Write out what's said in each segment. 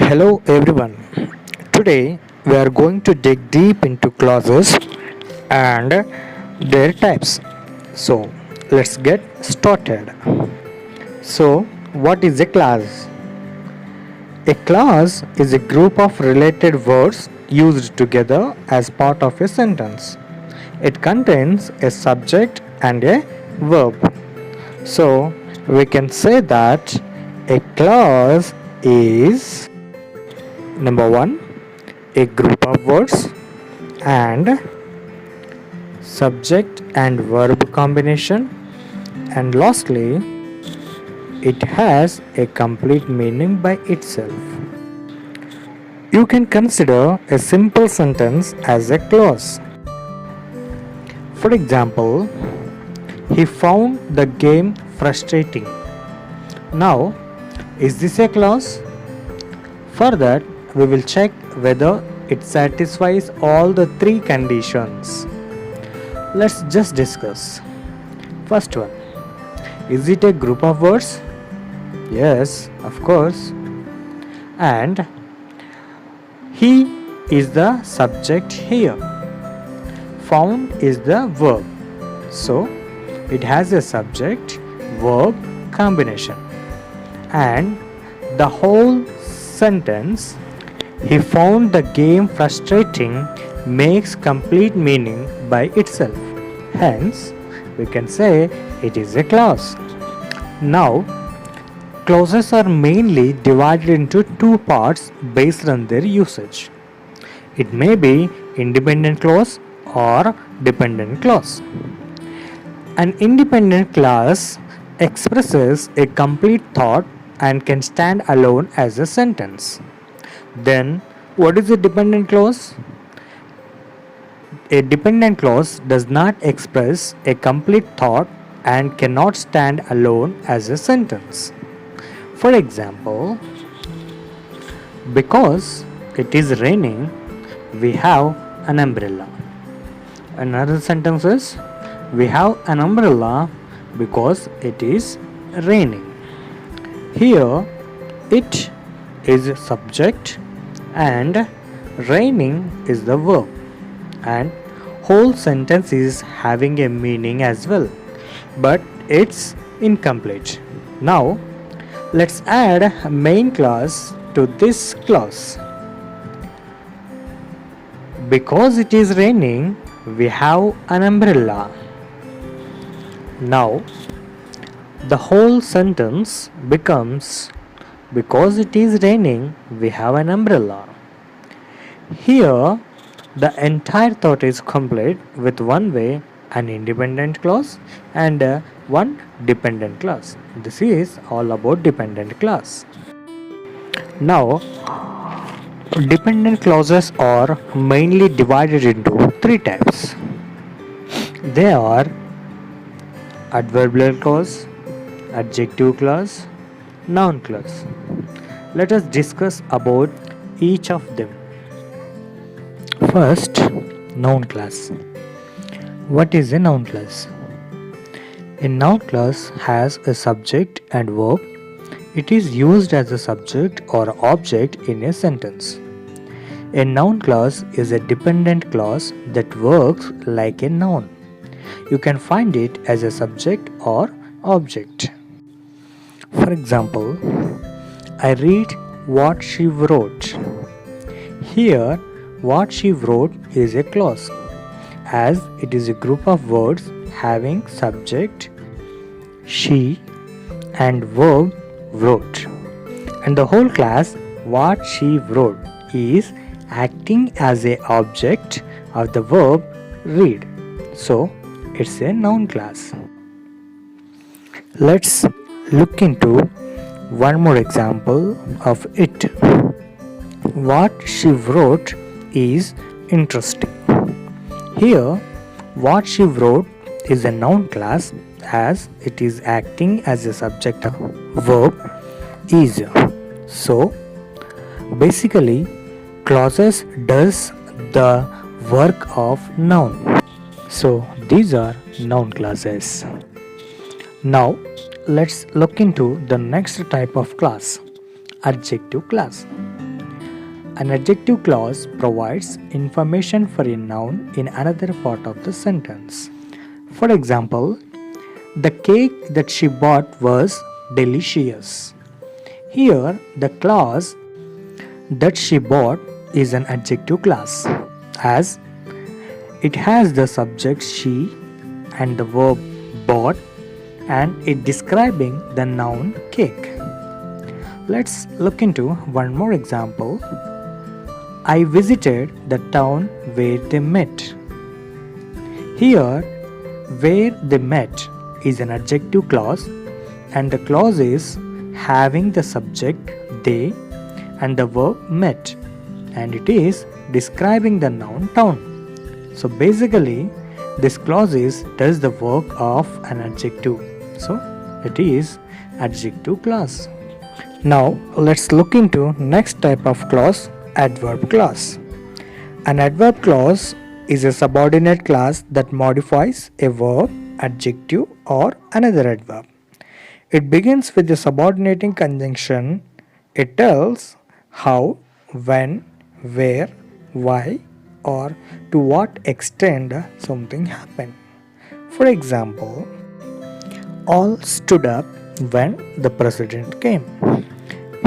Hello everyone. Today we are going to dig deep into clauses and their types. So let's get started. So what is a clause? A clause is a group of related words used together as part of a sentence. It contains a subject and a verb. So we can say that a clause is number 1, a group of words and subject and verb combination, and lastly it has a complete meaning by itself. You can consider a simple sentence as a clause. For example, he found the game frustrating. Now, is this a clause? For that, we will check whether it satisfies all the three conditions. Let's just discuss. First one, is it a group of words? Yes, of course. And he is the subject here. Found is the verb. So, it has a subject verb combination. And the whole sentence, he found the game frustrating, makes complete meaning by itself. Hence, we can say it is a clause. Now, clauses are mainly divided into two parts based on their usage. It may be independent clause or dependent clause. An independent clause expresses a complete thought and can stand alone as a sentence. Then, what is a dependent clause? A dependent clause does not express a complete thought and cannot stand alone as a sentence. For example, because it is raining, we have an umbrella. Another sentence is, we have an umbrella because it is raining. Here, it is subject and raining is the verb, and whole sentence is having a meaning as well, but it's incomplete. Now, let's add a main clause to this clause. Because it is raining, we have an umbrella. Now, the whole sentence becomes, because it is raining, we have an umbrella. Here, the entire thought is complete with one way, an independent clause, and one dependent clause. This is all about dependent clause. Now, dependent clauses are mainly divided into three types. They are adverbial clause, adjective clause, noun clause. Let us discuss about each of them. First, noun clause. What is a noun clause? A noun clause has a subject and verb. It is used as a subject or object in a sentence. A noun clause is a dependent clause that works like a noun. You can find it as a subject or object. For example, I read what she wrote. Here, what she wrote is a clause, as it is a group of words having subject she and verb wrote. And the whole class, what she wrote, is acting as a object of the verb read. So, it's a noun class. Let's look into one more example of it. What she wrote is interesting. Here, what she wrote is a noun class, as it is acting as a subject of verb is. So, basically, clauses does the work of noun. So, these are noun clauses. Now, let's look into the next type of class, adjective class. An adjective clause provides information for a noun in another part of the sentence. For example, the cake that she bought was delicious. Here, the clause that she bought is an adjective clause, as it has the subject she and the verb bought, and it describing the noun cake. Let's look into one more example. I visited the town where they met. Here, where they met is an adjective clause, and the clause is having the subject they and the verb met, and it is describing the noun town. So basically, this clause does the work of an adjective. So it is adjective clause. Now let's look into next type of clause, adverb clause. An adverb clause is a subordinate clause that modifies a verb, adjective or another adverb. It begins with the subordinating conjunction. It tells how, when, where, why or to what extent something happened. For example, all stood up when the president came.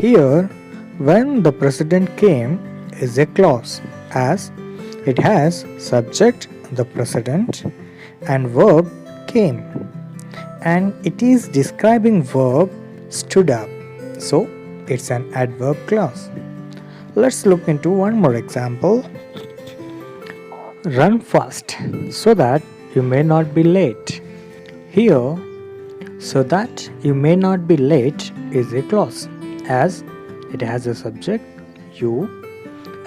Here, when the president came is a clause, as it has subject the president and verb came, and it is describing verb stood up, so it's an adverb clause. Let's look into one more example. Run fast so that you may not be late. Here, so that you may not be late is a clause, as it has a subject you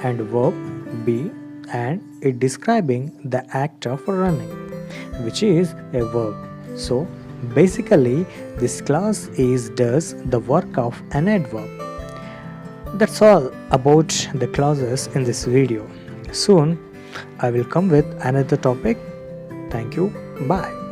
and verb be, and it describing the act of running, which is a verb. So basically this clause does the work of an adverb. That's all about the clauses in this video. Soon I will come with another topic. Thank you. Bye.